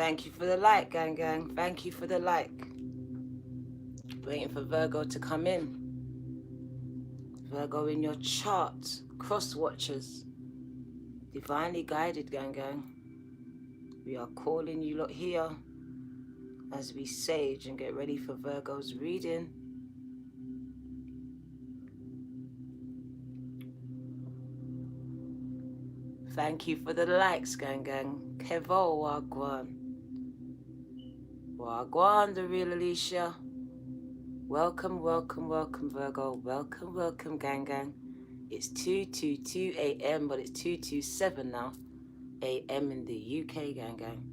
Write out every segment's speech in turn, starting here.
Thank you for the like, gang gang. Thank you for the like. Waiting for Virgo to come in. Virgo in your chart. Cross watchers. Divinely guided, gang gang. We are calling you lot here as we sage and get ready for Virgo's reading. Thank you for the likes, gang gang. Kevo Wagwan. Wagwan, the real Alicia. Welcome, welcome, welcome, Virgo. Welcome, welcome, gang gang. It's 2:22 a.m., but it's 2:27 now. a.m. in the UK, gang gang.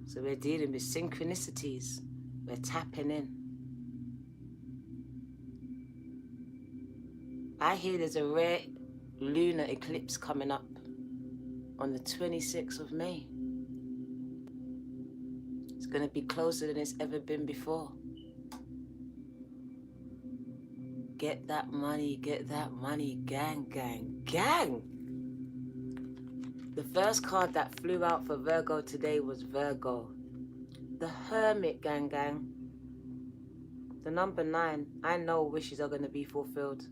So we're dealing with synchronicities. We're tapping in. I hear there's a rare lunar eclipse coming up on the 26th of May. It's going to be closer than it's ever been before. Get that money, gang, gang, gang. The first card that flew out for Virgo today was Virgo. The Hermit, gang, gang. The number 9, I know wishes are going to be fulfilled.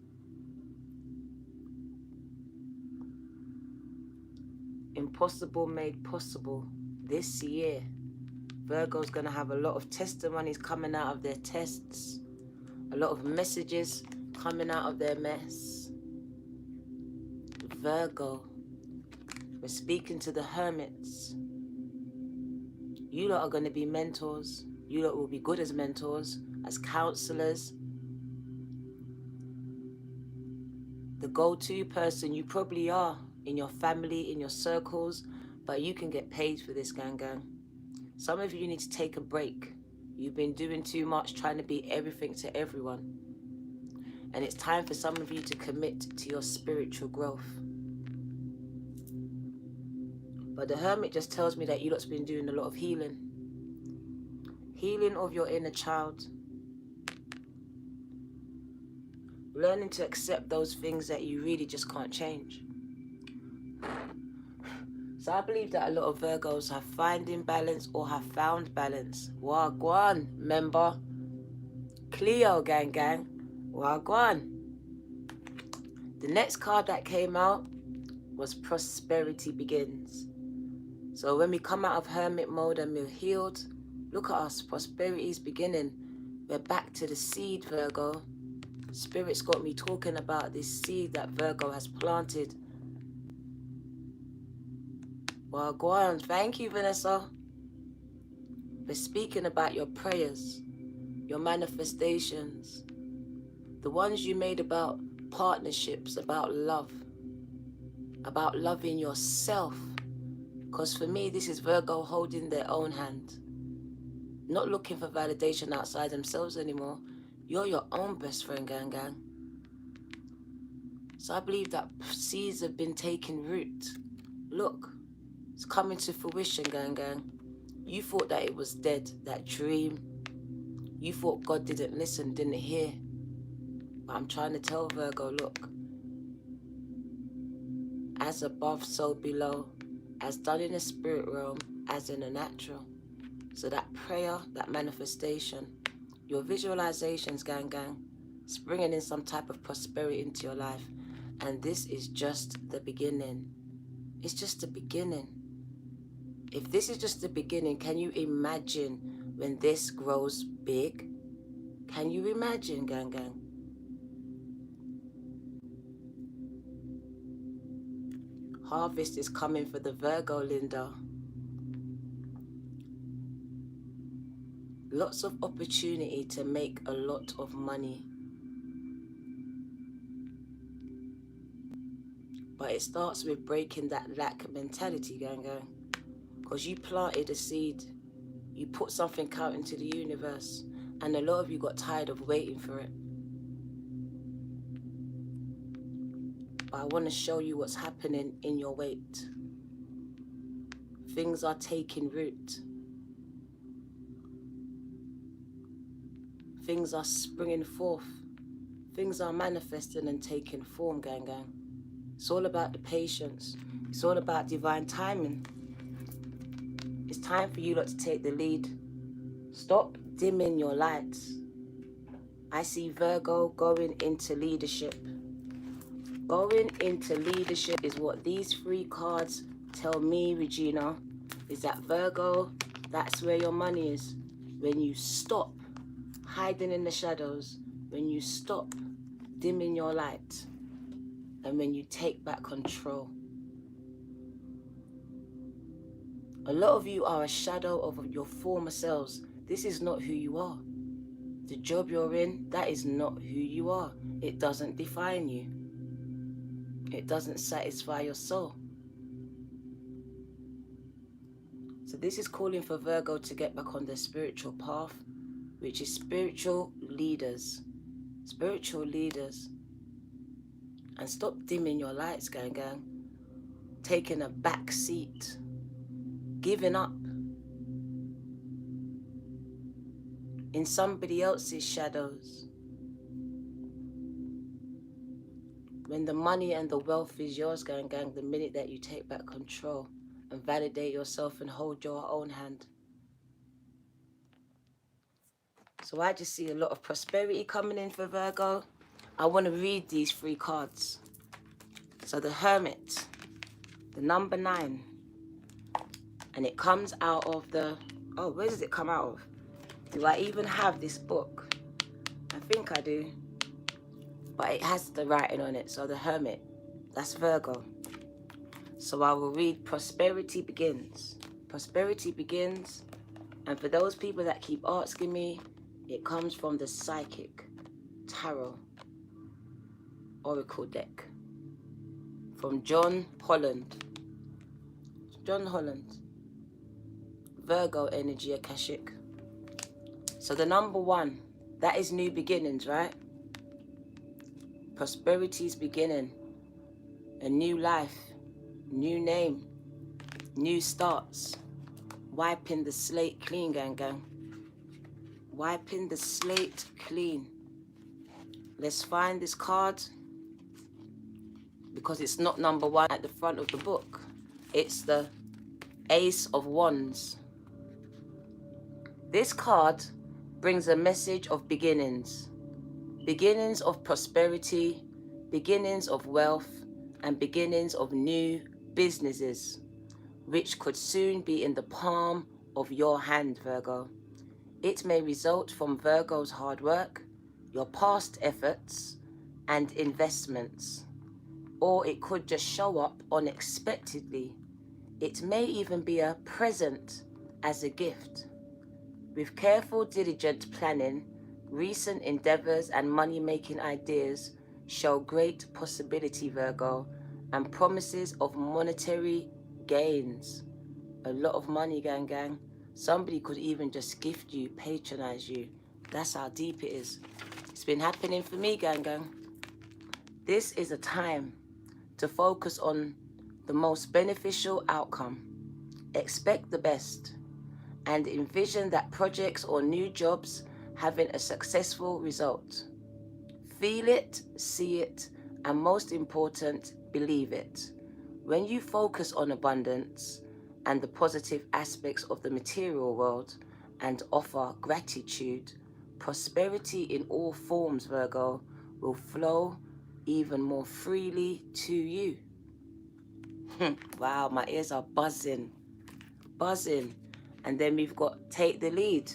Impossible made possible. This year, Virgo's going to have a lot of testimonies coming out of their tests. A lot of messages coming out of their mess. Virgo, we're speaking to the hermits. You lot are going to be mentors. You lot will be good as mentors, as counselors. The go-to person you probably are in your family, in your circles, but you can get paid for this, gang gang. Some of you need to take a break. You've been doing too much, trying to be everything to everyone. And it's time for some of you to commit to your spiritual growth. But the Hermit just tells me that you lot's been doing a lot of healing. Healing of your inner child. Learning to accept those things that you really just can't change. So I believe that a lot of Virgos have finding balance or have found balance. Wagwan, member. Cleo, gang gang. Wagwan. The next card that came out was Prosperity Begins. So when we come out of hermit mode and we're healed, look at us, prosperity is beginning. We're back to the seed, Virgo. Spirit's got me talking about this seed that Virgo has planted. Well, go on. Thank you, Vanessa. We're speaking about your prayers, your manifestations, the ones you made about partnerships, about love, about loving yourself. Because for me, this is Virgo holding their own hand, not looking for validation outside themselves anymore. You're your own best friend, gang gang. So I believe that seeds have been taking root. Look, it's coming to fruition, gang gang. You thought that it was dead, that dream. You thought God didn't listen, didn't hear. But I'm trying to tell Virgo, look, as above, so below, as done in the spirit realm, as in the natural. So that prayer, that manifestation, your visualizations, gang gang, is bringing in some type of prosperity into your life. And this is just the beginning. It's just the beginning. If this is just the beginning, can you imagine when this grows big? Can you imagine, gang gang? Harvest is coming for the Virgo, Linda. Lots of opportunity to make a lot of money. But it starts with breaking that lack mentality, gang gang. Because you planted a seed. You put something out into the universe. And a lot of you got tired of waiting for it. But I want to show you what's happening in your wait. Things are taking root. Things are springing forth. Things are manifesting and taking form, gang gang. It's all about the patience. It's all about divine timing. It's time for you lot to take the lead. Stop dimming your lights. I see Virgo going into leadership. Going into leadership is what these 3 cards tell me, Regina, is that Virgo, that's where your money is. When you stop hiding in the shadows, when you stop dimming your light, and when you take back control. A lot of you are a shadow of your former selves. This is not who you are. The job you're in, that is not who you are. It doesn't define you. It doesn't satisfy your soul. So this is calling for Virgo to get back on the spiritual path, which is spiritual leaders. Spiritual leaders. And stop dimming your lights, gang. Taking a back seat. Giving up. In somebody else's shadows. When the money and the wealth is yours, gang, the minute that you take back control and validate yourself and hold your own hand. So I just see a lot of prosperity coming in for Virgo. I want to read these 3 cards. So the Hermit, the number 9, and it comes out of the, oh, where does it come out of? Do I even have this book? I think I do. But it has the writing on it. So the Hermit, that's Virgo. So I will read Prosperity Begins. Prosperity Begins. And for those people that keep asking me, it comes from the Psychic Tarot Oracle deck. From John Holland. John Holland. Virgo energy Akashic. So the number 1, that is new beginnings, right? Prosperity's beginning. A new life. New name. New starts. Wiping the slate clean, gang. Wiping the slate clean. Let's find this card. Because it's not number 1 at the front of the book. It's the Ace of Wands. This card brings a message of beginnings. Beginnings of prosperity, beginnings of wealth, and beginnings of new businesses, which could soon be in the palm of your hand, Virgo. It may result from Virgo's hard work, your past efforts, and investments. Or it could just show up unexpectedly. It may even be a present as a gift. With careful, diligent planning, recent endeavors and money-making ideas show great possibility, Virgo, and promises of monetary gains. A lot of money, gang. Somebody could even just gift you, patronize you. That's how deep it is. It's been happening for me, gang. This is a time to focus on the most beneficial outcome. Expect the best and envision that projects or new jobs having a successful result. Feel it, see it, and most important, believe it. When you focus on abundance and the positive aspects of the material world and offer gratitude, prosperity in all forms, Virgo, will flow even more freely to you. Wow, my ears are buzzing. And then we've got Take the Lead.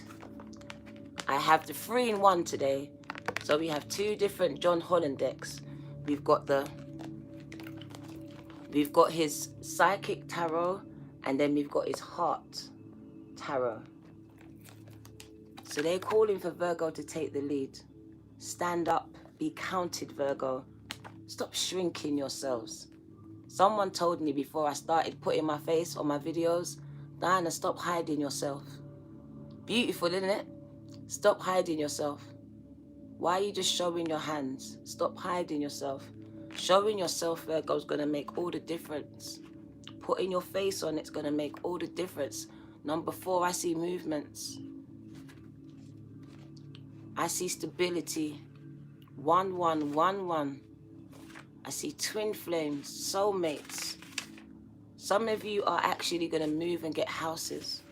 I have the 3-in-1 today. So we have 2 different John Holland decks. We've got his Psychic Tarot, and then we've got his Heart Tarot. So they're calling for Virgo to take the lead. Stand up, be counted, Virgo. Stop shrinking yourselves. Someone told me before I started putting my face on my videos, Diana, stop hiding yourself. Beautiful, isn't it? Stop hiding yourself. Why are you just showing your hands? Stop hiding yourself. Showing yourself, Virgo, is going to make all the difference. Putting your face on it's going to make all the difference. Number 4, I see movements. I see stability. 1-1-1-1. I see twin flames, soulmates. Some of you are actually going to move and get houses.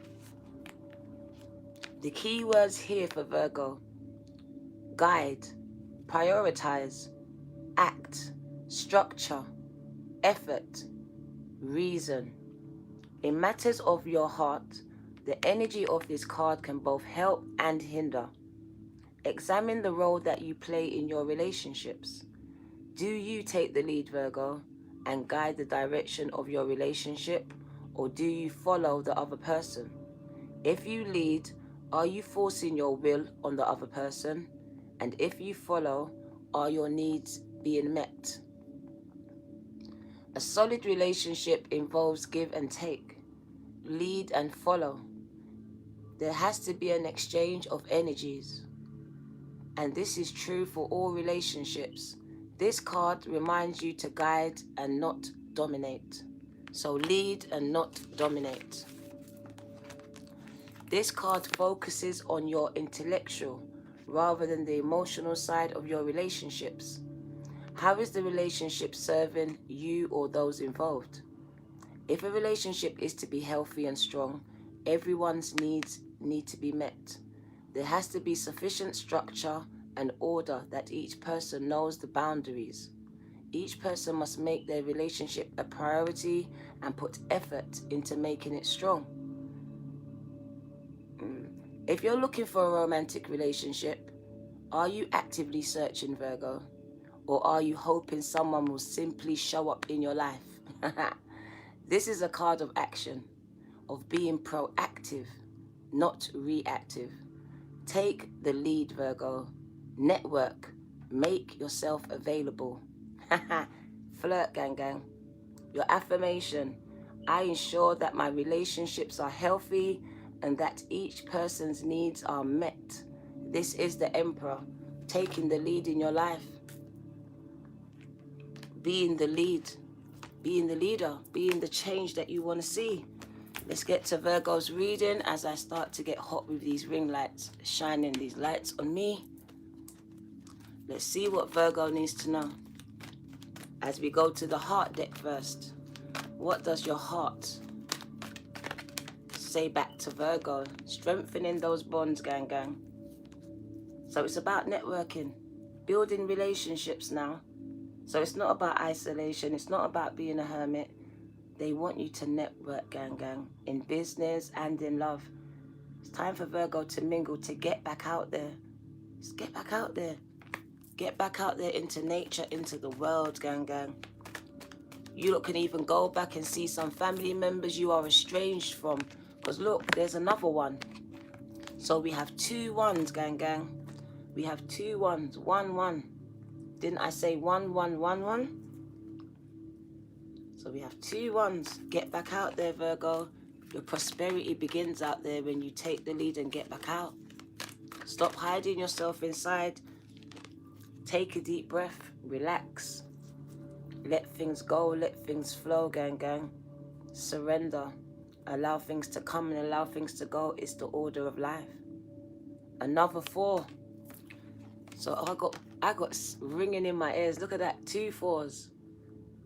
The key words here for Virgo: guide, prioritize, act, structure, effort, reason. In matters of your heart, the energy of this card can both help and hinder. Examine the role that you play in your relationships. Do you take the lead, Virgo, and guide the direction of your relationship, or do you follow the other person? If you lead, are you forcing your will on the other person? And if you follow, are your needs being met? A solid relationship involves give and take, lead and follow. There has to be an exchange of energies. And this is true for all relationships. This card reminds you to guide and not dominate. So lead and not dominate. This card focuses on your intellectual rather than the emotional side of your relationships. How is the relationship serving you or those involved? If a relationship is to be healthy and strong, everyone's needs need to be met. There has to be sufficient structure and order that each person knows the boundaries. Each person must make their relationship a priority and put effort into making it strong. If you're looking for a romantic relationship, are you actively searching, Virgo? Or are you hoping someone will simply show up in your life? This is a card of action, of being proactive, not reactive. Take the lead, Virgo. Network. Make yourself available. Flirt, gang gang. Your affirmation: I ensure that my relationships are healthy and that each person's needs are met. This is the Emperor, taking the lead in your life. Being the lead, being the leader, being the change that you want to see. Let's get to Virgo's reading as I start to get hot with these ring lights, shining these lights on me. Let's see what Virgo needs to know. As we go to the heart deck first, what does your heart say back to Virgo? Strengthening those bonds, gang gang. So it's about networking, building relationships now. So it's not about isolation. It's not about being a hermit. They want you to network, gang gang, in business and in love. It's time for Virgo to mingle, to get back out there. Just get back out there. Get back out there into nature, into the world, gang gang. You lot can even go back and see some family members you are estranged from. Because look, there's another one. So we have 2 1s, gang gang. We have 2 1s, 1 1. Didn't I say 1 1 1 1? So we have 2 1s. Get back out there, Virgo. Your prosperity begins out there when you take the lead and get back out. Stop hiding yourself inside. Take a deep breath. Relax. Let things go. Let things flow, gang gang. Surrender. Allow things to come and allow things to go. It's the order of life. Another 4. So I got ringing in my ears. Look at that. 2 4s.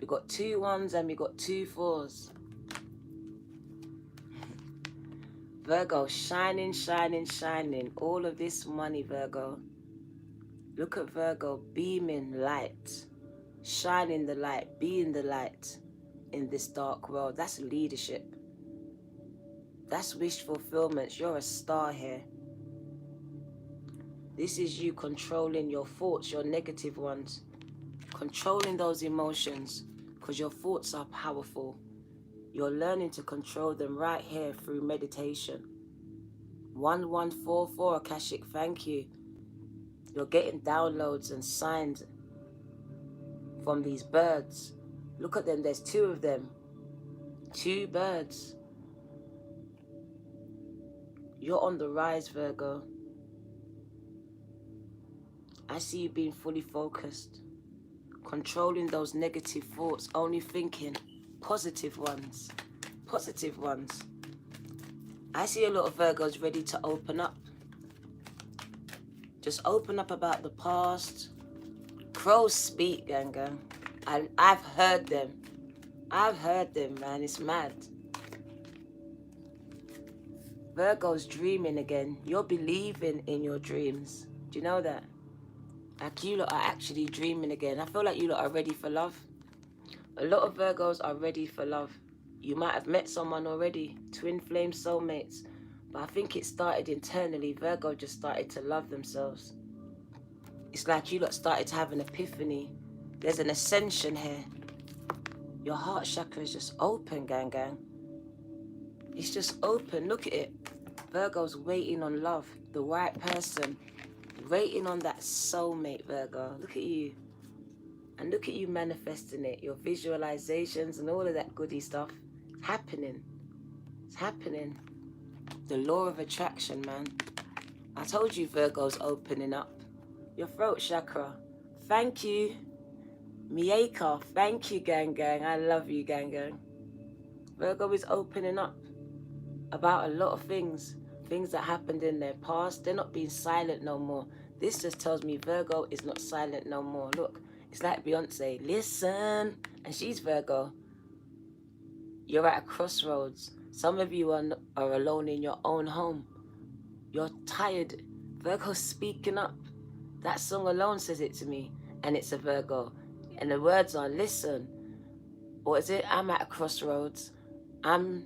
We got 2 1s and we got 2 4s. Virgo, shining, shining, shining. All of this money, Virgo. Look at Virgo, beaming light. Shining the light, being the light in this dark world. That's leadership. That's wish fulfillment. You're a star here. This is you controlling your thoughts, your negative ones. Controlling those emotions, because your thoughts are powerful. You're learning to control them right here through meditation. 1144, Akashic, thank you. You're getting downloads and signs from these birds. Look at them, there's 2 of them. 2 birds. You're on the rise, Virgo. I see you being fully focused. Controlling those negative thoughts, only thinking positive ones. Positive ones. I see a lot of Virgos ready to open up. Just open up about the past. Crows speak, gang gang. I've heard them. I've heard them, man. It's mad. Virgo's dreaming again. You're believing in your dreams. Do you know that? Like, you lot are actually dreaming again. I feel like you lot are ready for love. A lot of Virgos are ready for love. You might have met someone already, twin flame soulmates, but I think it started internally. Virgo just started to love themselves. It's like you lot started to have an epiphany. There's an ascension here. Your heart chakra is just open, gang. It's just open. Look at it. Virgo's waiting on love, the right person, waiting on that soulmate, Virgo. Look at you. And look at you manifesting it. Your visualizations and all of that goody stuff. Happening. It's happening. The law of attraction, man. I told you Virgo's opening up. Your throat chakra. Thank you. Mieka. Thank you, gang. I love you, gang. Virgo is opening up about a lot of things. Things that happened in their past. They're not being silent no more. This just tells me Virgo is not silent no more. Look, it's like Beyonce. Listen. And she's Virgo. You're at a crossroads. Some of you are alone in your own home. You're tired. Virgo's speaking up. That song alone says it to me. And it's a Virgo. And the words are, listen. Or is it, I'm at a crossroads. I'm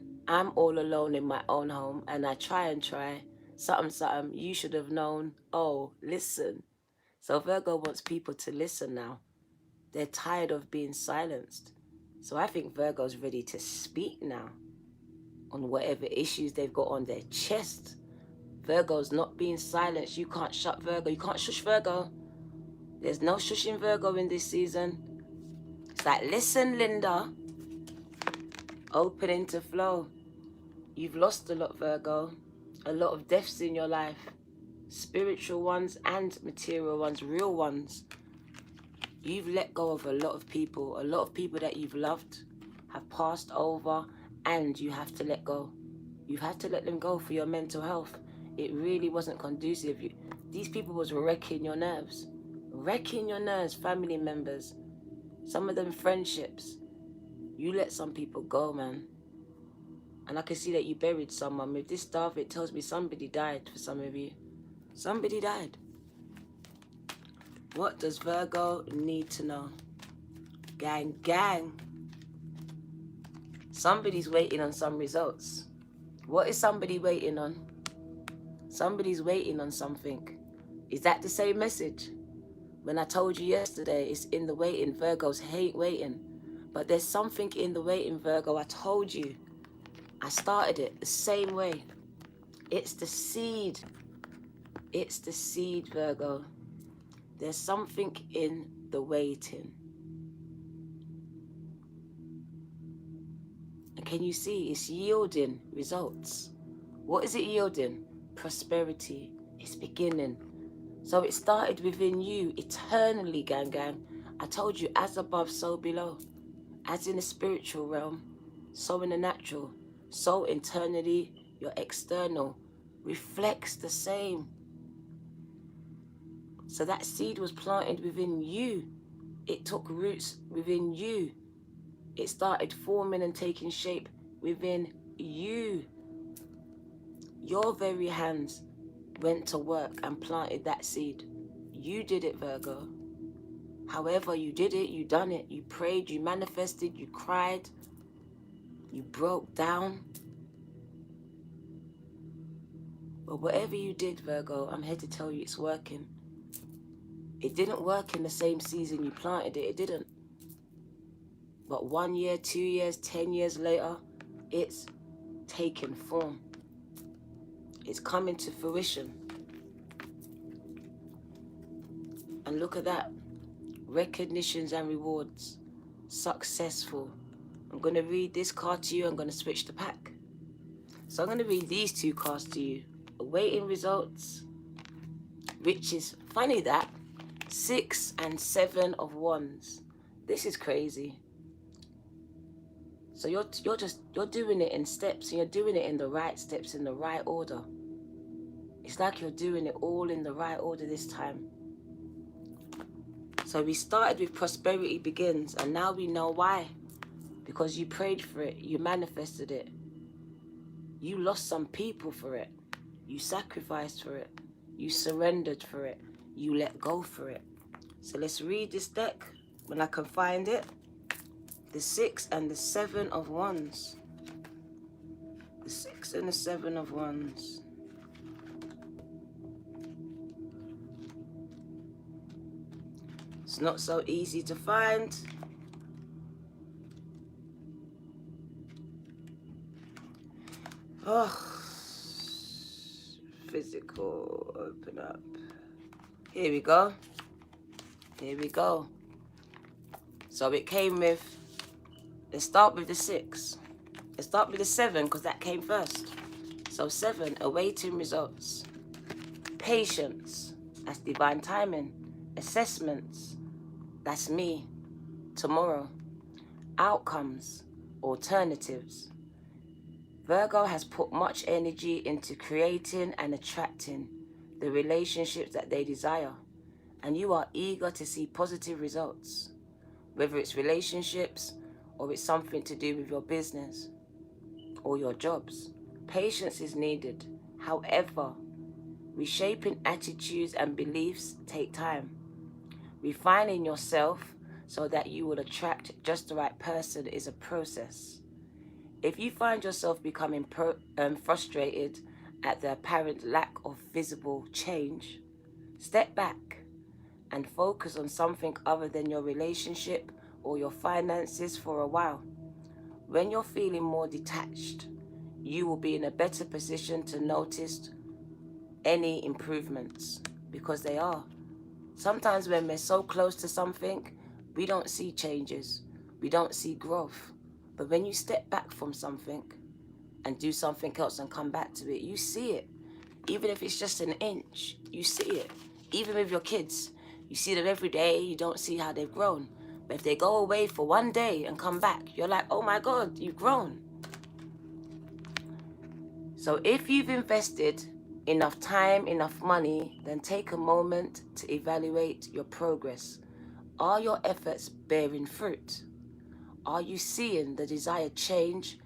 all alone in my own home. And I try. Something, you should have known. Oh, listen. So Virgo wants people to listen now. They're tired of being silenced. So I think Virgo's ready to speak now on whatever issues they've got on their chest. Virgo's not being silenced. You can't shut Virgo. You can't shush Virgo. There's no shushing Virgo in this season. It's like, listen, Linda. Opening to flow. You've lost a lot, Virgo. A lot of deaths in your life. Spiritual ones and material ones, real ones. You've let go of a lot of people. A lot of people that you've loved have passed over, and you have to let go. You've had to let them go for your mental health. It really wasn't conducive. These people was wrecking your nerves. Wrecking your nerves, family members. Some of them friendships. You let some people go, man. And I can see that you buried someone. With this stuff, it tells me somebody died for some of you. Somebody died. What does Virgo need to know? Gang. Somebody's waiting on some results. What is somebody waiting on? Somebody's waiting on something. Is that the same message? When I told you yesterday, it's in the waiting. Virgos hate waiting. But there's something in the waiting, Virgo. I told you. I started it the same way. It's the seed. It's the seed, Virgo. There's something in the waiting. And can you see it's yielding results? What is it yielding? Prosperity. It's beginning. So it started within you eternally, gang. I told you, as above, so below. As in the spiritual realm, so in the natural. So internally, your external reflects the same. So that seed was planted within you. It took roots within you. It started forming and taking shape within you. Your very hands went to work and planted that seed. You did it, Virgo. However you did it, you done it. You prayed, you manifested, you cried, you broke down. But whatever you did, Virgo, I'm here to tell you it's working. It didn't work in the same season you planted it. It didn't. But 1 year, 2 years, 10 years later, it's taken form. It's coming to fruition. And look at that. Recognitions and rewards. Successful. I'm going to read this card to you. I'm going to switch the pack. So I'm going to read these two cards to you. Awaiting results. Which is funny that 6 and 7 of Wands. This is crazy. So you're doing it in steps, and you're doing it in the right steps, in the right order. It's like you're doing it all in the right order this time. So we started with prosperity begins, and now we know why. Because you prayed for it, you manifested it. You lost some people for it. You sacrificed for it. You surrendered for it. You let go for it. So let's read this deck when I can find it. The 6 and the 7 of Wands. The 6 and the 7 of Wands. It's not so easy to find. Oh, physical, open up. Here we go. Here we go. So it came with, let's start with the 6. Let's start with the 7 because that came first. So 7, awaiting results. Patience, that's divine timing. Assessments, that's me. Tomorrow. Outcomes, alternatives. Virgo has put much energy into creating and attracting the relationships that they desire. And you are eager to see positive results, whether it's relationships or it's something to do with your business or your jobs. Patience is needed. However, reshaping attitudes and beliefs take time. Refining yourself so that you will attract just the right person is a process. If you find yourself becoming frustrated at the apparent lack of visible change, step back and focus on something other than your relationship or your finances for a while. When you're feeling more detached, you will be in a better position to notice any improvements, because they are. Sometimes when we're so close to something, we don't see changes, we don't see growth. But when you step back from something and do something else and come back to it, you see it. Even if it's just an inch, you see it. Even with your kids, you see them every day, you don't see how they've grown. But if they go away for one day and come back, you're like, oh my God, you've grown. So if you've invested enough time, enough money, then take a moment to evaluate your progress. Are your efforts bearing fruit? Are you seeing the desired change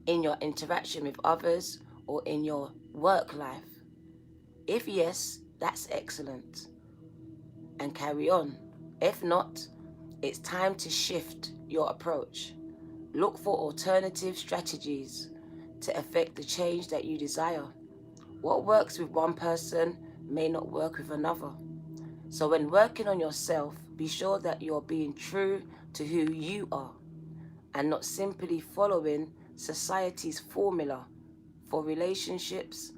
in your interaction with others or in your work life? If yes, that's excellent, and carry on. If not, it's time to shift your approach. Look for alternative strategies to affect the change that you desire. What works with one person may not work with another. So when working on yourself, be sure that you're being true to who you are and not simply following society's formula for relationships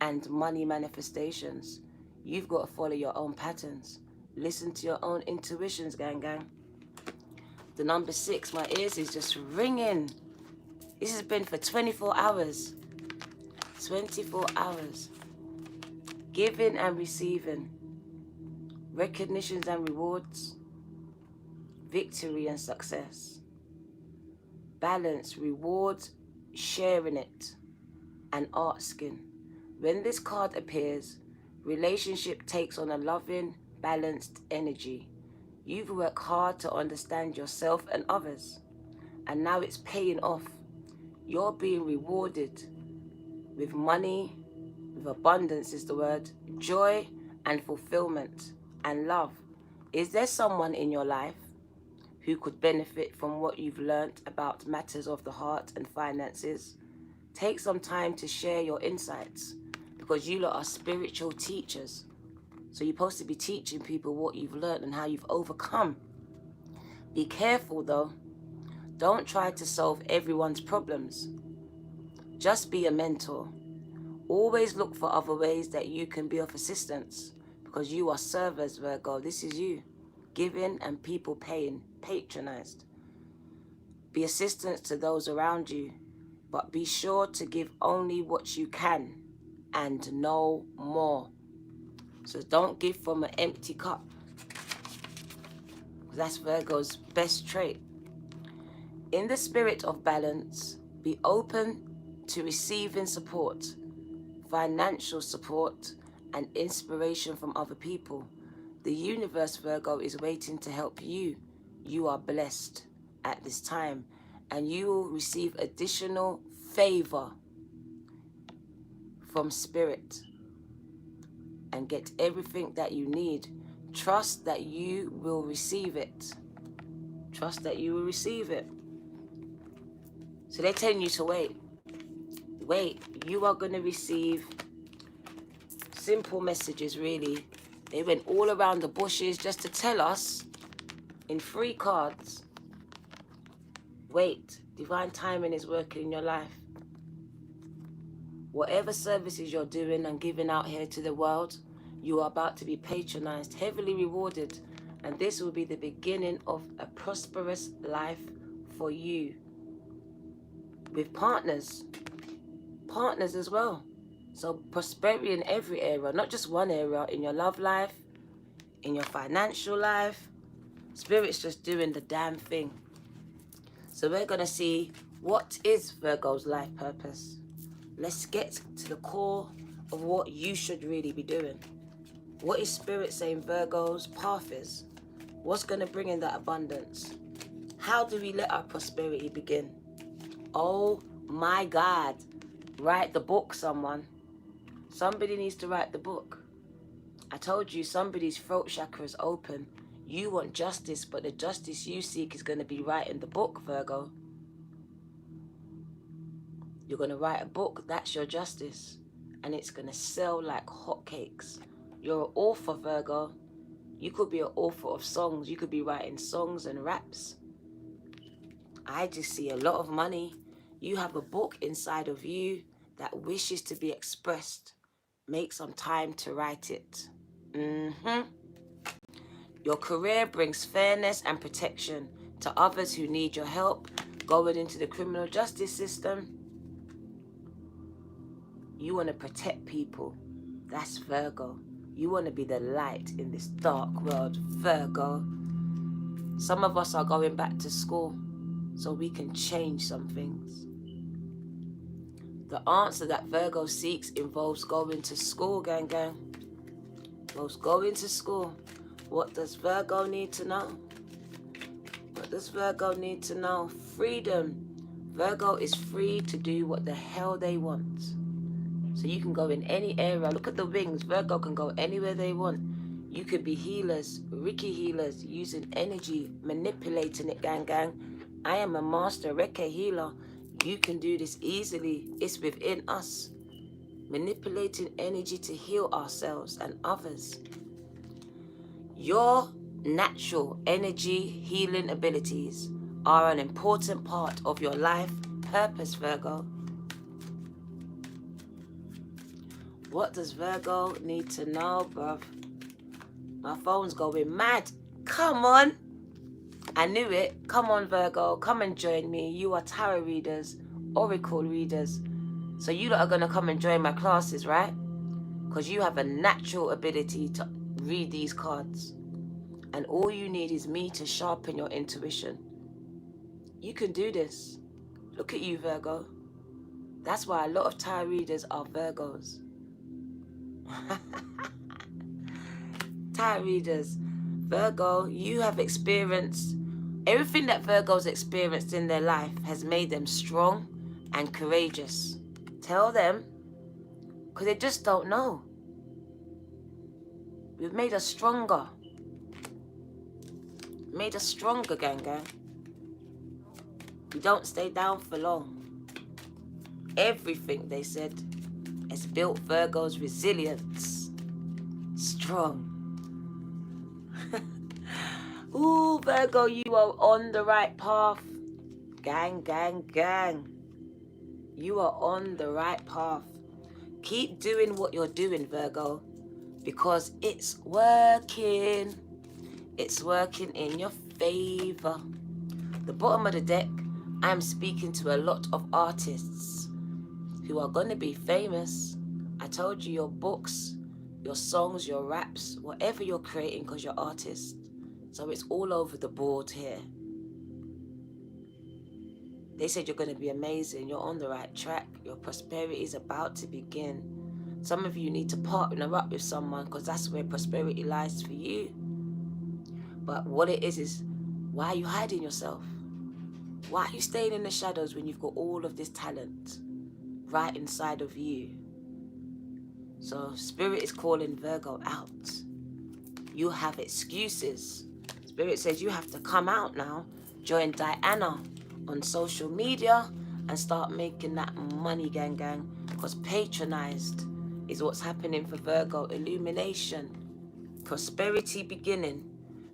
and money manifestations. You've got to follow your own patterns. Listen to your own intuitions, gang. The number 6, my ears is just ringing. This has been for 24 hours. 24 hours. Giving and receiving. Recognitions and rewards. Victory and success. Balance, rewards, sharing it, and asking. When this card appears, relationship takes on a loving, balanced energy. You've worked hard to understand yourself and others, and now it's paying off. You're being rewarded with money, with abundance is the word, joy and fulfillment and love. Is there someone in your life who could benefit from what you've learned about matters of the heart and finances? Take some time to share your insights, because you lot are spiritual teachers. So you're supposed to be teaching people what you've learned and how you've overcome. Be careful though. Don't try to solve everyone's problems. Just be a mentor. Always look for other ways that you can be of assistance, because you are servers, Virgo. This is you. Giving and people paying, patronized. Be assistance to those around you, but be sure to give only what you can and no more. So don't give from an empty cup. That's Virgo's best trait. In the spirit of balance, be open to receiving support, financial support, and inspiration from other people. The universe, Virgo, is waiting to help you. You are blessed at this time, and you will receive additional favor from spirit and get everything that you need. Trust that you will receive it. Trust that you will receive it. So they're telling you to wait. Wait, you are going to receive simple messages, really. They went all around the bushes just to tell us in 3 cards. Wait, divine timing is working in your life. Whatever services you're doing and giving out here to the world, you are about to be patronized, heavily rewarded. And this will be the beginning of a prosperous life for you. With partners as well. So prosperity in every area, not just one area, in your love life, in your financial life. Spirit's just doing the damn thing. So we're going to see, what is Virgo's life purpose? Let's get to the core of what you should really be doing. What is Spirit saying Virgo's path is? What's going to bring in that abundance? How do we let our prosperity begin? Oh my God. Write the book, someone. Somebody needs to write the book. I told you somebody's throat chakra is open. You want justice, but the justice you seek is going to be writing the book, Virgo. You're going to write a book, that's your justice. And it's going to sell like hotcakes. You're an author, Virgo. You could be an author of songs. You could be writing songs and raps. I just see a lot of money. You have a book inside of you that wishes to be expressed. Make some time to write it. Your career brings fairness and protection to others who need your help. Going into the criminal justice system, you want to protect people. That's Virgo. You want to be the light in this dark world, Virgo. Some of us are going back to school so we can change some things. The answer that Virgo seeks involves going to school, gang. Involves going to school. What does Virgo need to know? What does Virgo need to know? Freedom. Virgo is free to do what the hell they want. So you can go in any area. Look at the wings. Virgo can go anywhere they want. You could be healers, Reiki healers, using energy, manipulating it, gang. I am a master Reiki healer. You can do this easily. It's within us. Manipulating energy to heal ourselves and others. Your natural energy healing abilities are an important part of your life purpose, Virgo. What does Virgo need to know, bruv? My phone's going mad. Come on. I knew it. Come on, Virgo. Come and join me. You are tarot readers, oracle readers. So you lot are going to come and join my classes, right? Because you have a natural ability to read these cards. And all you need is me to sharpen your intuition. You can do this. Look at you, Virgo. That's why a lot of tarot readers are Virgos. Tarot readers. Virgo, you have experienced everything that Virgos experienced in their life has made them strong and courageous. Tell them, because they just don't know. We've made us stronger. Made us stronger, gang. We don't stay down for long. Everything, they said, has built Virgo's resilience. Strong. Ooh, Virgo, you are on the right path. Gang. You are on the right path. Keep doing what you're doing, Virgo, because it's working. It's working in your favor. The bottom of the deck, I'm speaking to a lot of artists who are going to be famous. I told you, your books, your songs, your raps, whatever you're creating, because you're artists. So it's all over the board here. They said you're going to be amazing. You're on the right track. Your prosperity is about to begin. Some of you need to partner up with someone, because that's where prosperity lies for you. But what it is why are you hiding yourself? Why are you staying in the shadows when you've got all of this talent right inside of you? So Spirit is calling Virgo out. You have excuses. Spirit says you have to come out now. Join Diana on social media and start making that money, gang, gang. Because patronized is what's happening for Virgo. Illumination. Prosperity beginning.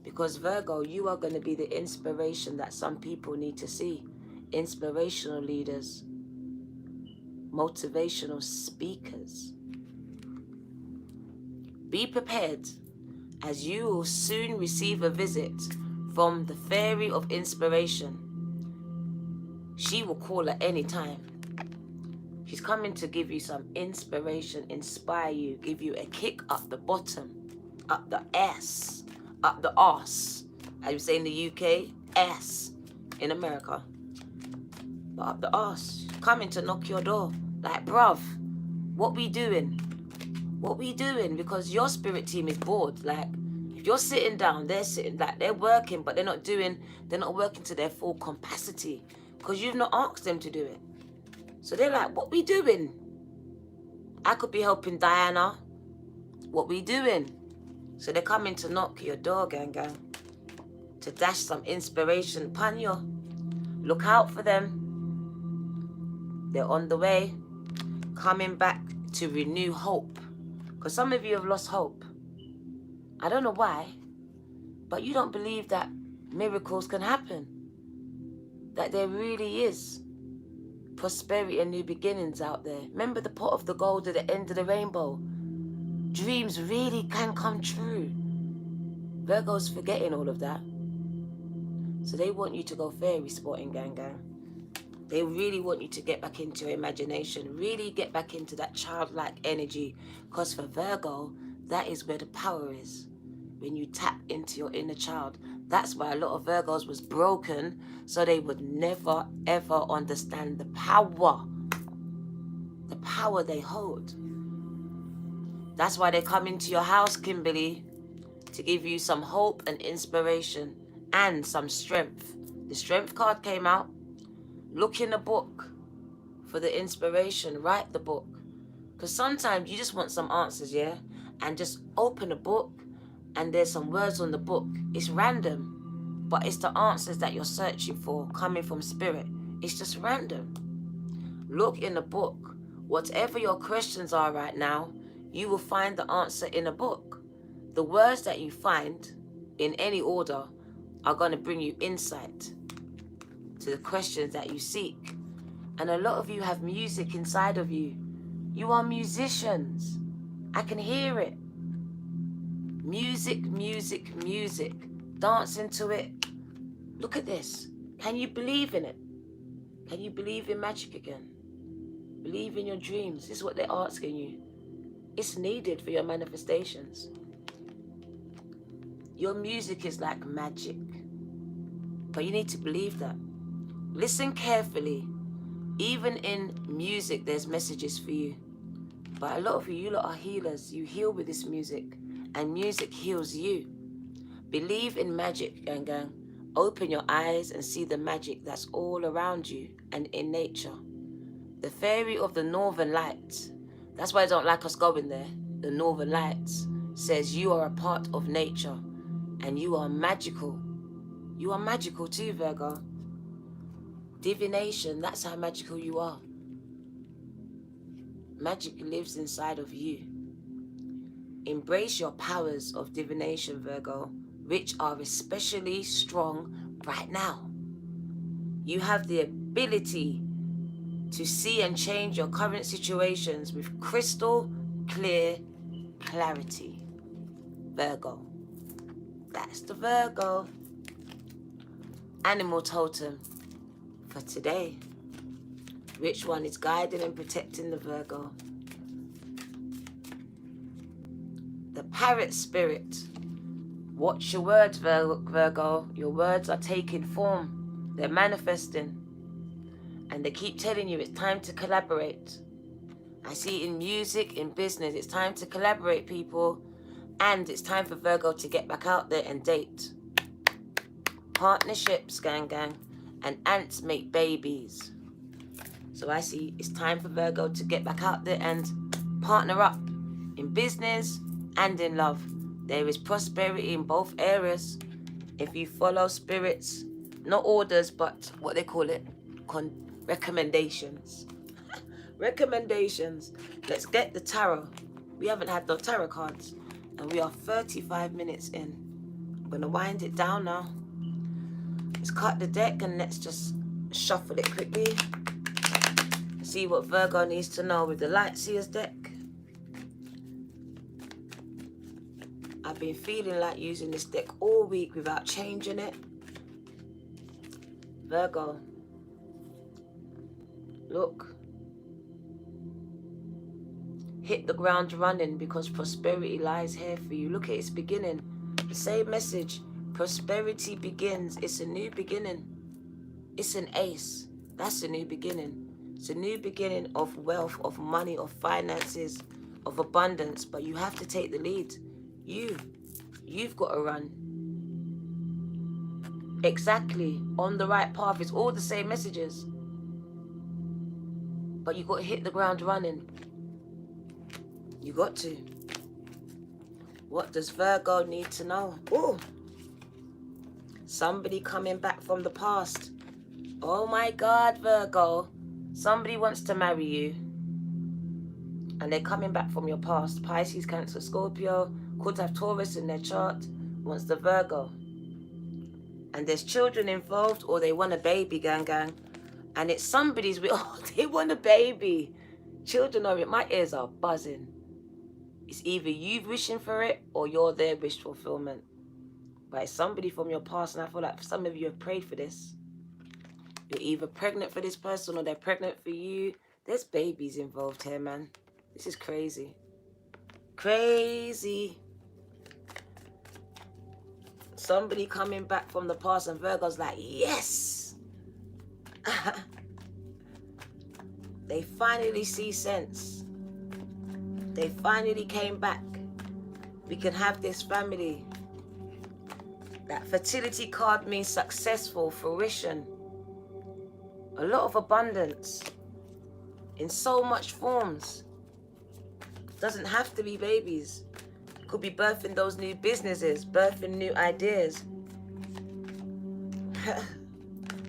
Because Virgo, you are going to be the inspiration that some people need to see. Inspirational leaders. Motivational speakers. Be prepared, as you will soon receive a visit from the Fairy of Inspiration. She will call at any time. She's coming to give you some inspiration, inspire you, give you a kick up the bottom, up the ass, up the arse. As you say in the UK, ass in America. But up the arse, coming to knock your door. Like, bruv, what we doing? What we doing? Because your spirit team is bored. Like, if you're sitting down, they're sitting, like, they're working, but they're not working to their full capacity because you've not asked them to do it. So they're like, what we doing? I could be helping Diana. What we doing? So they're coming to knock your door, gang, gang, to dash some inspiration upon you. Look out for them. They're on the way, coming back to renew hope. Because some of you have lost hope. I don't know why, but you don't believe that miracles can happen. That there really is prosperity and new beginnings out there. Remember the pot of the gold at the end of the rainbow? Dreams really can come true. Virgo's forgetting all of that. So they want you to go fairy spotting, gang, gang. They really want you to get back into your imagination, really get back into that childlike energy. Because for Virgo, that is where the power is. When you tap into your inner child. That's why a lot of Virgos was broken, so they would never, ever understand the power they hold. That's why they come into your house, Kimberly, to give you some hope and inspiration and some strength. The strength card came out. Look in the book for the inspiration. Write the book. Because sometimes you just want some answers, yeah? And just open a book and there's some words on the book. It's random, but it's the answers that you're searching for coming from spirit. It's just random. Look in the book. Whatever your questions are right now, you will find the answer in a book. The words that you find in any order are going to bring you insight to the questions that you seek. And a lot of you have music inside of you. You are musicians. I can hear it. Music, music, music. Dance into it. Look at this. Can you believe in it? Can you believe in magic again? Believe in your dreams. This is what they're asking you. It's needed for your manifestations. Your music is like magic. But you need to believe that. Listen carefully. Even in music, there's messages for you. But a lot of you lot are healers. You heal with this music. And music heals you. Believe in magic, gang, gang. Open your eyes and see the magic that's all around you and in nature. The fairy of the northern lights. That's why I don't like us going there. The northern lights says you are a part of nature. And you are magical. You are magical too, Virgo. Divination, that's how magical you are. Magic lives inside of you. Embrace your powers of divination, Virgo, which are especially strong right now. You have the ability to see and change your current situations with crystal clear clarity. Virgo. That's the Virgo. Animal totem for today. Which one is guiding and protecting the Virgo? The parrot spirit. Watch your words, Virgo. Your words are taking form. They're manifesting. And they keep telling you it's time to collaborate. I see it in music, in business. It's time to collaborate, people. And it's time for Virgo to get back out there and date. Partnerships, gang, gang. And ants make babies. So I see it's time for Virgo to get back out there and partner up. in business and in love. There is prosperity in both areas. If you follow spirits, not orders, but what they call it, recommendations. Recommendations. Let's get the tarot. We haven't had no tarot cards, and we are 35 minutes in. I'm gonna wind it down now. Let's cut the deck and let's just shuffle it quickly. See what Virgo needs to know with the Light Seers deck. I've been feeling like using this deck all week without changing it. Virgo, look. Hit the ground running because prosperity lies here for you. Look at its beginning. The same message. Prosperity begins. It's a new beginning. It's an ace. That's a new beginning. It's a new beginning of wealth, of money, of finances, of abundance. But you have to take the lead. You've got to run. Exactly. On the right path. It's all the same messages. But you got to hit the ground running. You got to. What does Virgo need to know? Oh, somebody coming back from the past. Oh my God, Virgo. Somebody wants to marry you. And they're coming back from your past. Pisces, Cancer, Scorpio. Could have Taurus in their chart. Wants the Virgo. And there's children involved, or they want a baby, gang. And it's somebody's with, oh, they want a baby. Children are it. My ears are buzzing. It's either you wishing for it or you're their wish fulfillment. But it's somebody from your past, and I feel like some of you have prayed for this. You're either pregnant for this person or they're pregnant for you. There's babies involved here, man. This is crazy. Crazy. Somebody coming back from the past, and Virgo's like, yes. They finally see sense. They finally came back. We can have this family. That fertility card means successful, fruition. A lot of abundance. In so much forms. Doesn't have to be babies. Could be birthing those new businesses, birthing new ideas.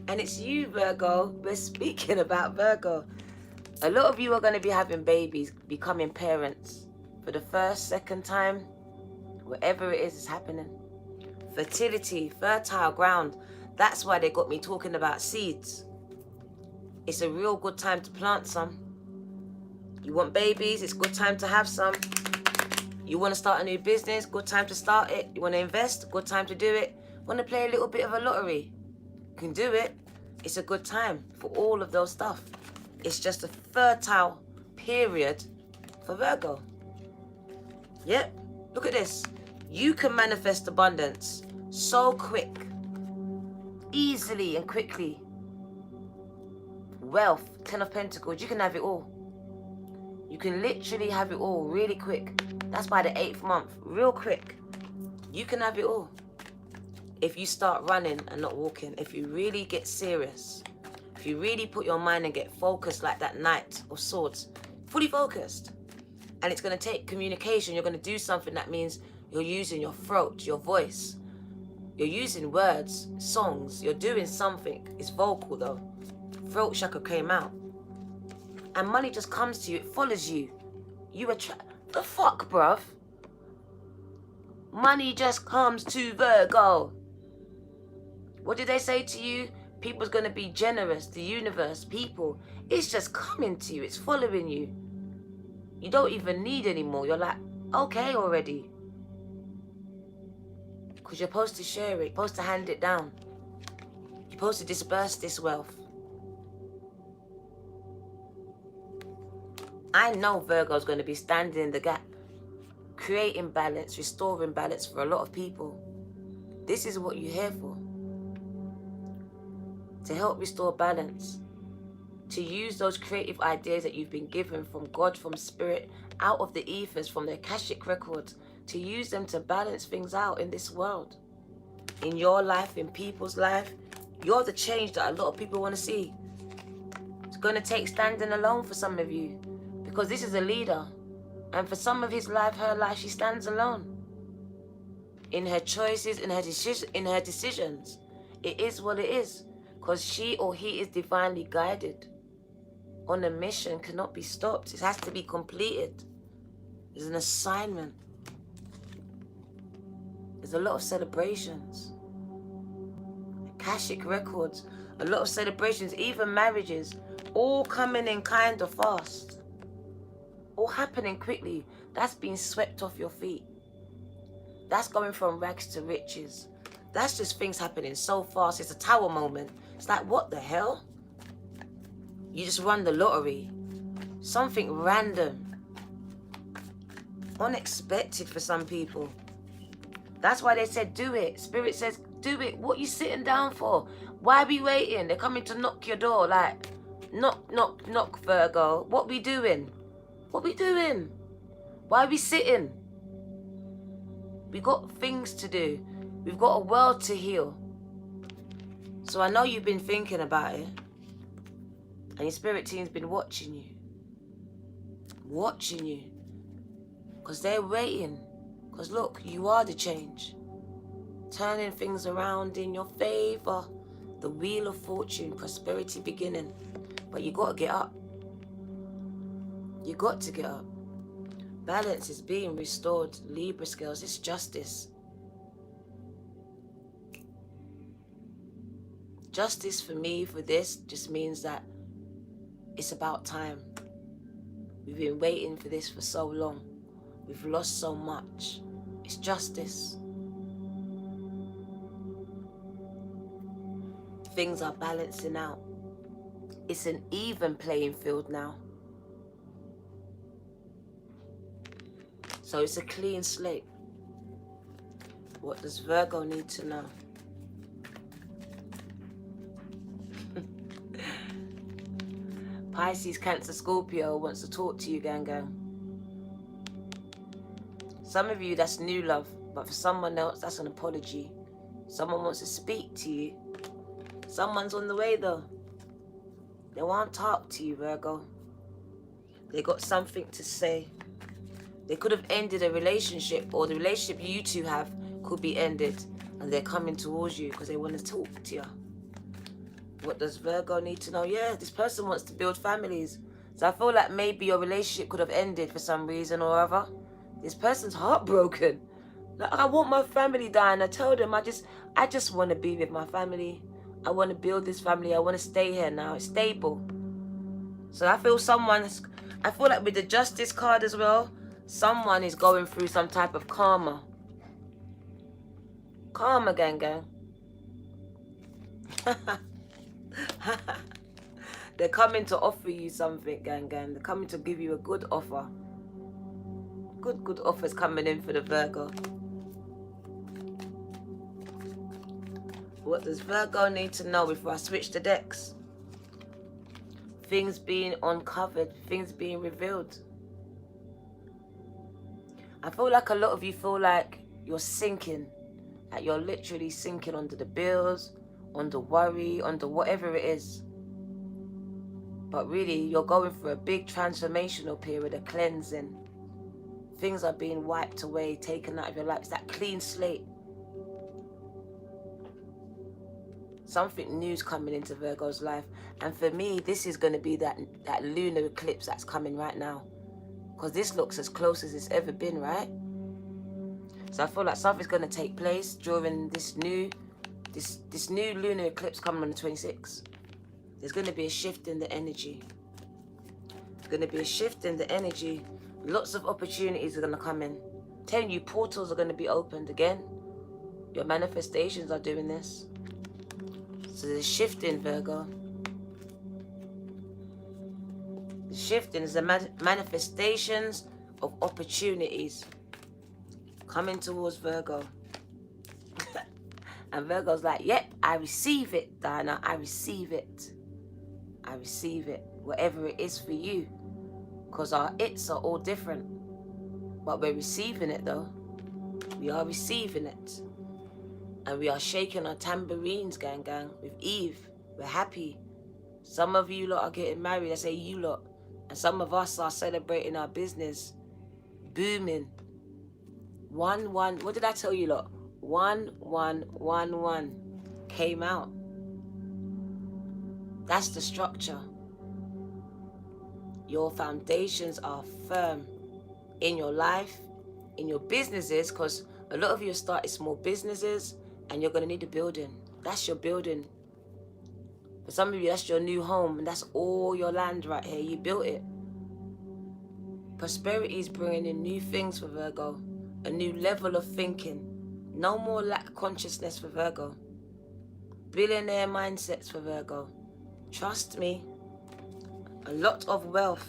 And it's you, Virgo. We're speaking about Virgo. A lot of you are going to be having babies, becoming parents for the first, second time. Whatever it is happening. Fertility, fertile ground. That's why they got me talking about seeds. It's a real good time to plant some. You want babies, it's a good time to have some. You want to start a new business, good time to start it. You want to invest, good time to do it. Want to play a little bit of a lottery, you can do it. It's a good time for all of those stuff. It's just a fertile period for Virgo. Yep, look at this. You can manifest abundance so quick, easily and quickly. Wealth, 10 of Pentacles, you can have it all. You can literally have it all really quick. That's by the 8th month, real quick. You can have it all. If you start running and not walking, if you really get serious, if you really put your mind and get focused like that Knight of Swords, fully focused. And it's going to take communication. You're going to do something that means you're using your throat, your voice. You're using words, songs. You're doing something. It's vocal though. Throat chakra came out. And money just comes to you. It follows you. You attract. The fuck, bruv? Money just comes to Virgo. What did they say to you? People's going to be generous. The universe, people. It's just coming to you. It's following you. You don't even need anymore. You're like, okay already. Because you're supposed to share it. You're supposed to hand it down. You're supposed to disperse this wealth. I know Virgo's going to be standing in the gap, creating balance, restoring balance for a lot of people. This is what you're here for. To help restore balance. To use those creative ideas that you've been given from God, from Spirit, out of the ethers, from the Akashic records. To use them to balance things out in this world. In your life, in people's life. You're the change that a lot of people want to see. It's going to take standing alone for some of you. Because this is a leader. And for some of his life, her life, she stands alone. In her choices, in her decisions. It is what it is. Because she or he is divinely guided. On a mission, cannot be stopped. It has to be completed. There's an assignment. There's a lot of celebrations. Akashic records. A lot of celebrations, even marriages. All coming in kind of fast. All happening quickly. That's being swept off your feet. That's going from rags to riches. That's just things happening so fast. It's a tower moment. It's like, what the hell? You just won the lottery. Something random. Unexpected for some people. That's why they said, do it. Spirit says, do it. What you sitting down for? Why be waiting? They're coming to knock your door. Like, knock, knock, knock, Virgo. What we doing? What we doing? Why are we sitting? We got things to do. We've got a world to heal. So I know you've been thinking about it. And your spirit team's been watching you. Watching you. Because they're waiting. Because look, you are the change. Turning things around in your favor. The wheel of fortune, prosperity beginning. But you got to get up. You got to get up. Balance is being restored. Libra scales, it's justice. Justice for me, for this, just means that it's about time. We've been waiting for this for so long. We've lost so much. It's justice. Things are balancing out. It's an even playing field now. So it's a clean slate. What does Virgo need to know? Pisces, Cancer, Scorpio wants to talk to you, gang. Some of you, that's new love. But for someone else, that's an apology. Someone wants to speak to you. Someone's on the way, though. They won't talk to you, Virgo. They got something to say. They could have ended a relationship, or the relationship you two have could be ended, and they're coming towards you because they want to talk to you. What does Virgo need to know? Yeah, this person wants to build families. So I feel like maybe your relationship could have ended for some reason or other. This person's heartbroken. Like, I want my family dying. I told them I just want to be with my family. I want to build this family. I want to stay here now. It's stable. So I feel like with the Justice card as well, someone is going through some type of karma. Karma, gang. They're coming to offer you something, gang. They're coming to give you a good offer. Good offers coming in for the Virgo. What does Virgo need to know before I switch the decks? Things being uncovered, things being revealed. I feel like a lot of you feel like you're sinking. Like you're literally sinking under the bills, under worry, under whatever it is. But really, you're going through a big transformational period of cleansing. Things are being wiped away, taken out of your life. It's that clean slate. Something new's coming into Virgo's life. And for me, this is going to be that lunar eclipse that's coming right now. Because this looks as close as it's ever been, right? So I feel like something's going to take place during this new lunar eclipse coming on the 26th. There's going to be a shift in the energy. There's going to be a shift in the energy. Lots of opportunities are going to come in. I'm telling you, portals are going to be opened again. Your manifestations are doing this. So there's a shift in Virgo. The shifting is the manifestations of opportunities coming towards Virgo. And Virgo's like, yep, I receive it, Diana. I receive it. I receive it. Whatever it is for you. Because our it's are all different. But we're receiving it, though. We are receiving it. And we are shaking our tambourines, gang, with Eve. We're happy. Some of you lot are getting married. I say you lot. And some of us are celebrating our business. booming. 1 1. What did I tell you lot? 1 1 1 1 came out. That's the structure. Your foundations are firm in your life, in your businesses, because a lot of you have started small businesses and you're going to need a building. That's your building. For some of you, that's your new home, and that's all your land right here. You built it. Prosperity is bringing in new things for Virgo, a new level of thinking. No more lack consciousness for Virgo. Billionaire mindsets for Virgo. Trust me, a lot of wealth.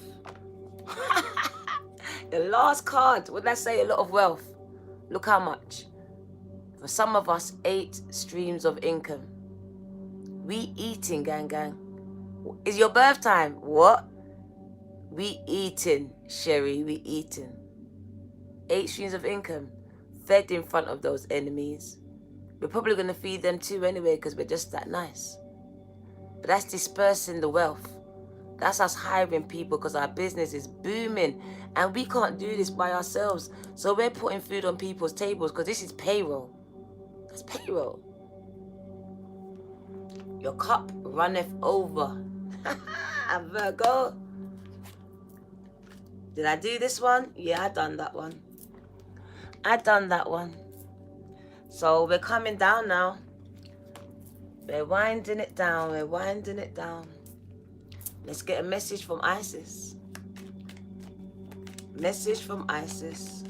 The last card, what did I say? A lot of wealth. Look how much. For some of us, 8 streams of income. We eating, gang, gang. It's your birth time. What? We eating, Sherry, we eating. 8 streams of income. Fed in front of those enemies. We're probably going to feed them too anyway because we're just that nice. But that's dispersing the wealth. That's us hiring people because our business is booming. And we can't do this by ourselves. So we're putting food on people's tables because this is payroll. That's payroll. Your cup runneth over. Virgo. Did I do this one? Yeah, I done that one. So we're coming down now. We're winding it down. Let's get a message from Isis. Message from Isis.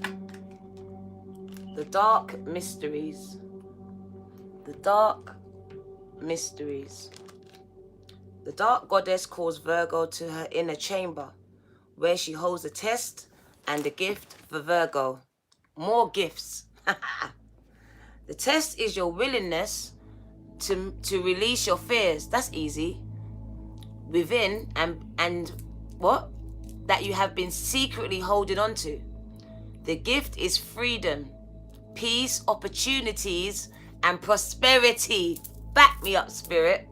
The dark mysteries. The dark mysteries. The dark goddess calls Virgo to her inner chamber, where she holds a test and a gift for Virgo. More gifts. The test is your willingness to release your fears. That's easy. Within and what? That you have been secretly holding on to. The gift is freedom, peace, opportunities, and prosperity. Back me up, spirit.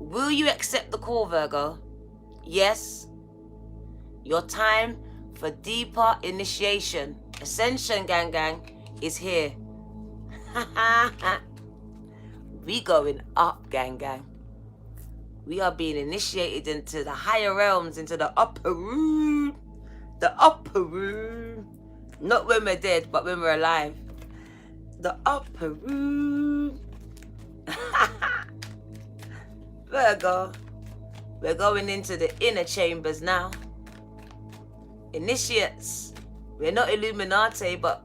Will you accept the call, Virgo? Yes. Your time for deeper initiation, ascension, gang, is here. We going up, gang. We are being initiated into the higher realms, into the upper room. The upper room. Not when we're dead, but when we're alive. The upper room. Virgo, we're going into the inner chambers now. Initiates. We're not Illuminati, but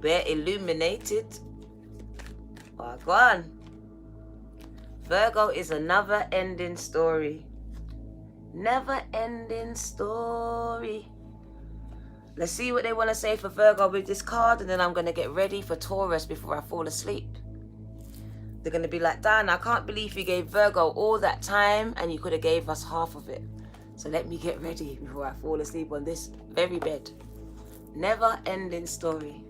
we're illuminated. Oh, go on. Virgo is a never-ending story. Never-ending story. Let's see what they want to say for Virgo with this card, and then I'm going to get ready for Taurus before I fall asleep. They're going to be like, Dan, I can't believe you gave Virgo all that time and you could have gave us half of it. So let me get ready before I fall asleep on this very bed. Never-ending story.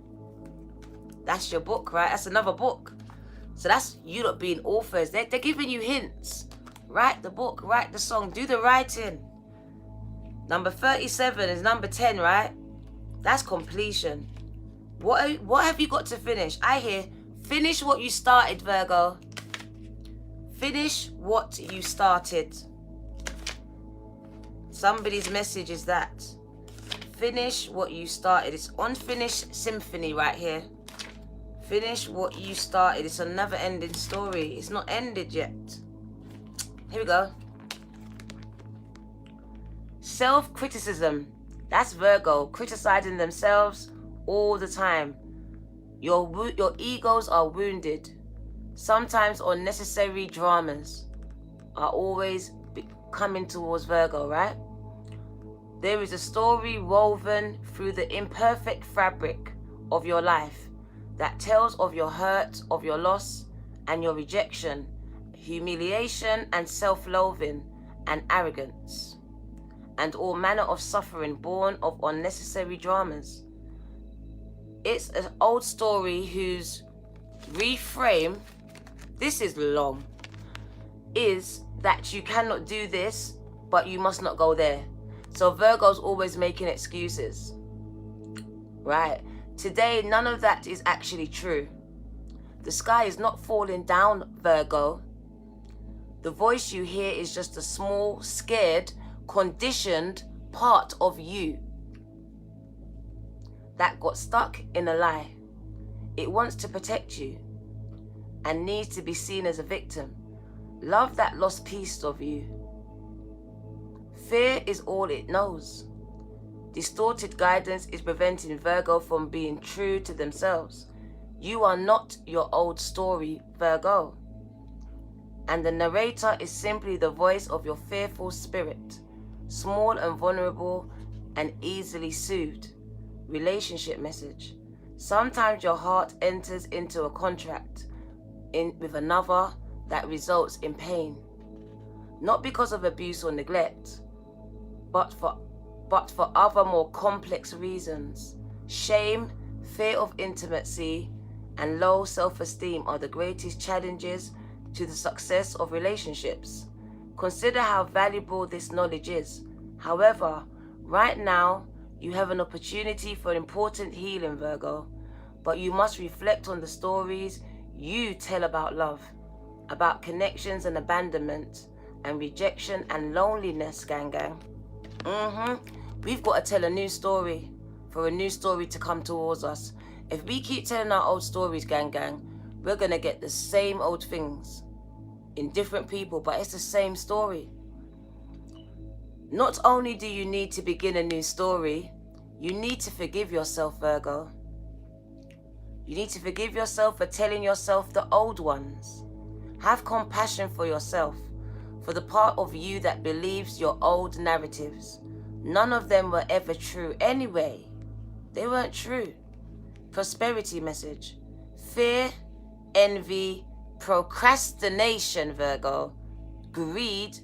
That's your book, right? That's another book. So that's you lot being authors. They're giving you hints. Write the book, write the song, do the writing. Number 37 is number 10, right? That's completion. What have you got to finish? I hear, finish what you started, Virgo. Finish what you started. Somebody's message is that. Finish what you started. It's unfinished symphony right here. Finish what you started. It's a never-ending story. It's not ended yet. Here we go. Self-criticism. That's Virgo. Criticizing themselves all the time. Your egos are wounded. Sometimes unnecessary dramas are always coming towards Virgo, right? There is a story woven through the imperfect fabric of your life that tells of your hurt, of your loss, and your rejection, humiliation, and self-loathing, and arrogance, and all manner of suffering born of unnecessary dramas. It's an old story whose reframe, this is long, is that you cannot do this, but you must not go there. So Virgo's always making excuses, right? Today, none of that is actually true. The sky is not falling down, Virgo. The voice you hear is just a small, scared, conditioned part of you that got stuck in a lie. It wants to protect you and needs to be seen as a victim. Love that lost piece of you. Fear is all it knows. Distorted guidance is preventing Virgo from being true to themselves. You are not your old story, Virgo. And the narrator is simply the voice of your fearful spirit, small and vulnerable and easily soothed. Relationship message. Sometimes your heart enters into a contract with another that results in pain. Not because of abuse or neglect, but for other more complex reasons. Shame, fear of intimacy, and low self-esteem are the greatest challenges to the success of relationships. Consider how valuable this knowledge is. However, right now, you have an opportunity for important healing, Virgo, but you must reflect on the stories you tell about love, about connections and abandonment, and rejection and loneliness, gang. We've got to tell a new story for a new story to come towards us. If we keep telling our old stories, gang, we're going to get the same old things in different people, but it's the same story. Not only do you need to begin a new story, you need to forgive yourself, Virgo. You need to forgive yourself for telling yourself the old ones. Have compassion for yourself, for the part of you that believes your old narratives. None of them were ever true anyway. They weren't true. Prosperity message. Fear, envy, procrastination, Virgo, greed,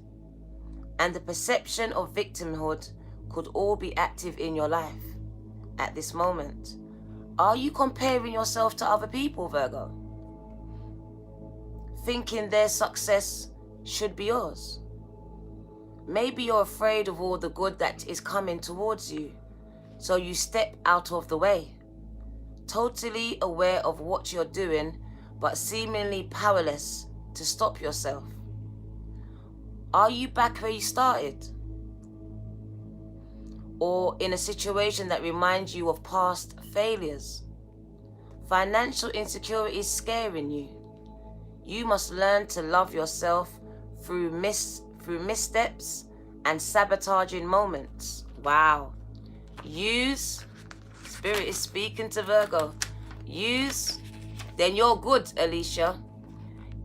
and the perception of victimhood could all be active in your life at this moment. Are you comparing yourself to other people, Virgo? Thinking their success should be yours? Maybe you're afraid of all the good that is coming towards you, so you step out of the way, totally aware of what you're doing, but seemingly powerless to stop yourself. Are you back where you started? Or in a situation that reminds you of past failures? Financial insecurity is scaring you. You must learn to love yourself through missteps and sabotaging moments. Wow. Spirit is speaking to Virgo. Then you're good, Alicia.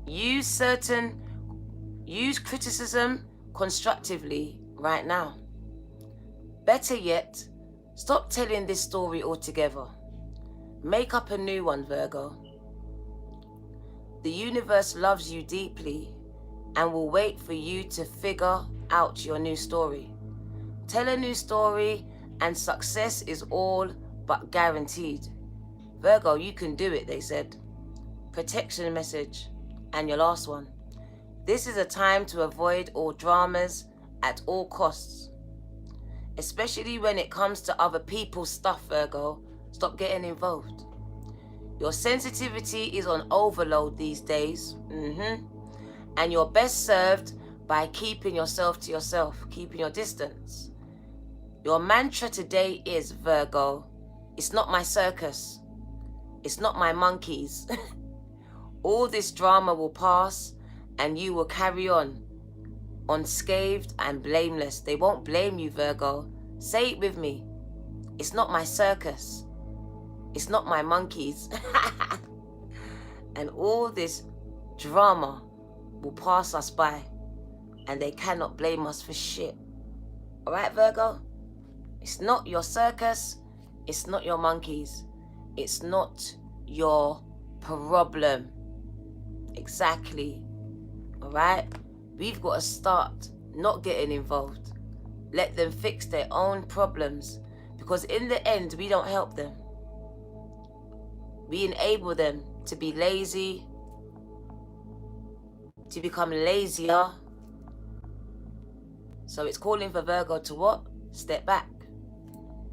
Use criticism constructively right now. Better yet, stop telling this story altogether. Make up a new one, Virgo. The universe loves you deeply and will wait for you to figure out your new story. Tell a new story and success is all but guaranteed. Virgo, you can do it, they said. Protection message. And your last one. This is a time to avoid all dramas at all costs. Especially when it comes to other people's stuff, Virgo. Stop getting involved. Your sensitivity is on overload these days. And you're best served by keeping yourself to yourself, keeping your distance. Your mantra today is, Virgo, it's not my circus. It's not my monkeys. All this drama will pass and you will carry on, unscathed and blameless. They won't blame you, Virgo. Say it with me. It's not my circus. It's not my monkeys. And all this drama will pass us by and they cannot blame us for shit. All right, Virgo? It's not your circus. It's not your monkeys. It's not your problem. Exactly. All right? We've got to start not getting involved. Let them fix their own problems, because in the end, we don't help them. We enable them to be lazy, to become lazier. So it's calling for Virgo to what? Step back.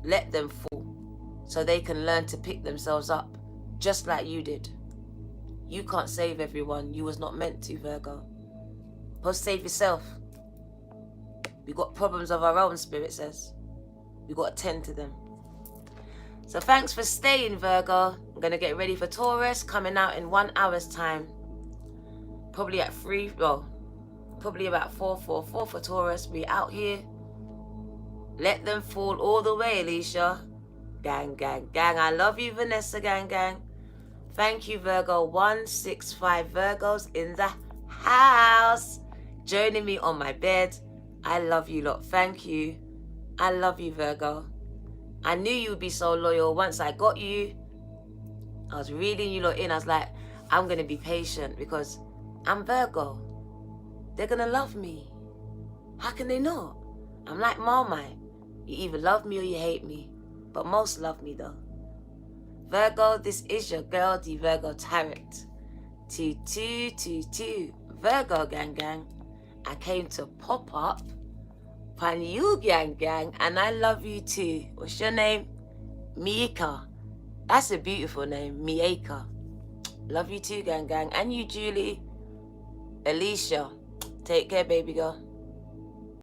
Let them fall so they can learn to pick themselves up, just like you did. You can't save everyone. You was not meant to, Virgo. Supposed to save yourself. We got problems of our own, Spirit says. We got to tend to them. So thanks for staying, Virgo. I'm going to get ready for Taurus, coming out in 1 hour's time. Probably at 3, well, probably about 4:44 for Taurus. Be out here. Let them fall all the way, Alicia. Gang, gang, gang. I love you, Vanessa, gang, gang. Thank you, Virgo. 165 Virgos in the house. Joining me on my bed. I love you lot. Thank you. I love you, Virgo. I knew you would be so loyal. Once I got you, I was reading you lot in. I was like, I'm going to be patient because I'm Virgo. They're going to love me. How can they not? I'm like Marmite. You either love me or you hate me. But most love me though. Virgo, this is your girl, the Virgo Tarot. 2222. Virgo, gang, gang. I came to pop up. Pan you, gang, gang. And I love you too. What's your name? Mieka. That's a beautiful name. Mieka. Love you too, gang, gang. And you, Julie. Alicia. Take care, baby girl.